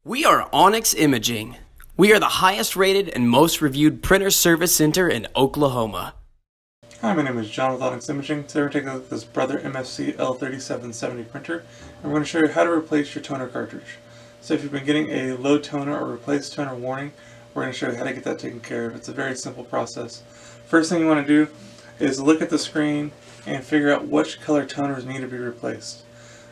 We are Onyx Imaging. We are the highest rated and most reviewed printer service center in Oklahoma. Hi, my name is John with Onyx Imaging. Today we're taking a look at this Brother MFC L3770 printer, and we're going to show you how to replace your toner cartridge. So if you've been getting a low toner or replace toner warning, we're going to show you how to get that taken care of. It's a very simple process. First thing you want to do is look at the screen and figure out which color toners need to be replaced.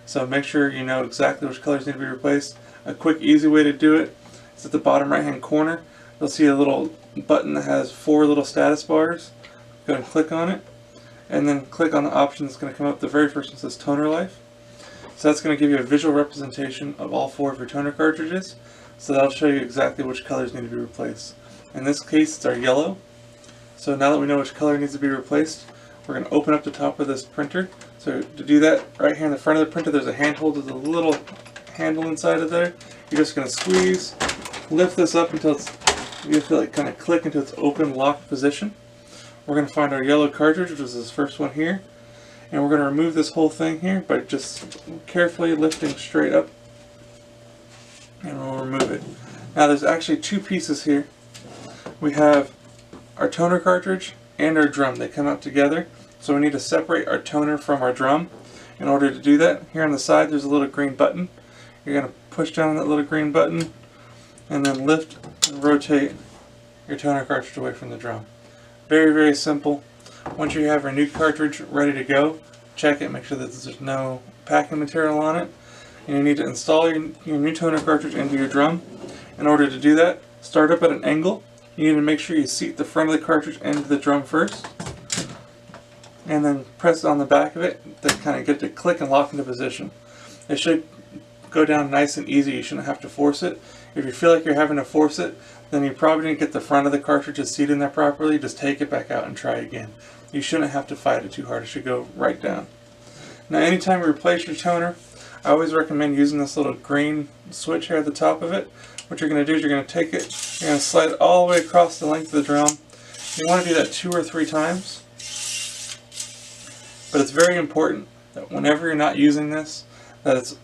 So make sure you know exactly which colors need to be replaced. A quick, easy way to do it is at the bottom right hand corner. You'll see a little button that has 4 little status bars. Go ahead and click on it, and then click on the option that's going to come up. The very first one says toner life. So that's going to give you a visual representation of all 4 of your toner cartridges. So that'll show you exactly which colors need to be replaced. In this case, it's our yellow. So now that we know which color needs to be replaced, we're going to open up the top of this printer. So to do that, right here in the front of the printer, there's a handhold with a little handle inside of there. You're just going to squeeze, lift this up until you feel it kind of click into its open locked position. We're going to find our yellow cartridge, which is this first one here, and we're going to remove this whole thing here by just carefully lifting straight up, and we'll remove it. Now there's actually 2 pieces here. We have our toner cartridge and our drum. They come out together, so we need to separate our toner from our drum. In order to do that, here on the side there's a little green button. You're going to push down on that little green button and then lift and rotate your toner cartridge away from the drum. Very, very simple. Once you have your new cartridge ready to go, check it, make sure that there's no packing material on it. And you need to install your new toner cartridge into your drum. In order to do that, start up at an angle. You need to make sure you seat the front of the cartridge into the drum first, and then press on the back of it to kind of get it to click and lock into position. It should go down nice and easy. You shouldn't have to force it. If you feel like you're having to force it, then you probably didn't get the front of the cartridge seated in there properly. Just take it back out and try again. You shouldn't have to fight it too hard. It should go right down. Now anytime you replace your toner, I always recommend using this little green switch here at the top of it. What you're going to do is you're going to take it, you're going to slide it all the way across the length of the drum. You want to do that 2 or 3 times. But it's very important that whenever you're not using this, that it's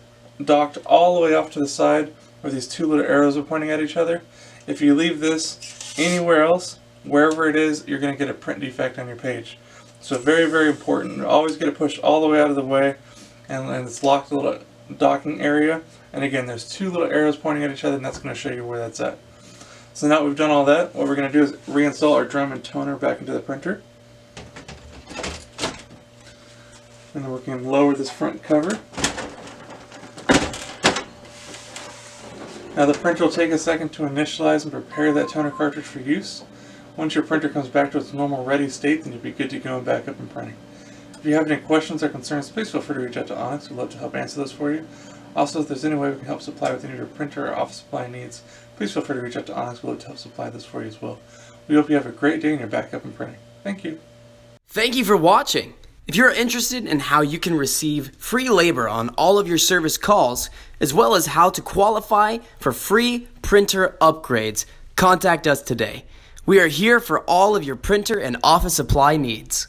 docked all the way off to the side where these 2 little arrows are pointing at each other. If you leave this anywhere else, wherever it is, you're going to get a print defect on your page. So very, very important. Always get it pushed all the way out of the way, and it's locked little docking area. And again, there's 2 little arrows pointing at each other, and that's going to show you where that's at. So now that we've done all that, what we're going to do is reinstall our drum and toner back into the printer. And then we can lower this front cover. Now the printer will take a second to initialize and prepare that toner cartridge for use. Once your printer comes back to its normal ready state, then you'll be good to go and back up and printing. If you have any questions or concerns, please feel free to reach out to Onyx. We'd love to help answer those for you. Also, if there's any way we can help supply with any of your printer or office supply needs, please feel free to reach out to Onyx. We'd love to help supply this for you as well. We hope you have a great day and you're back up and printing. Thank you. Thank you for watching. If you're interested in how you can receive free labor on all of your service calls, as well as how to qualify for free printer upgrades, contact us today. We are here for all of your printer and office supply needs.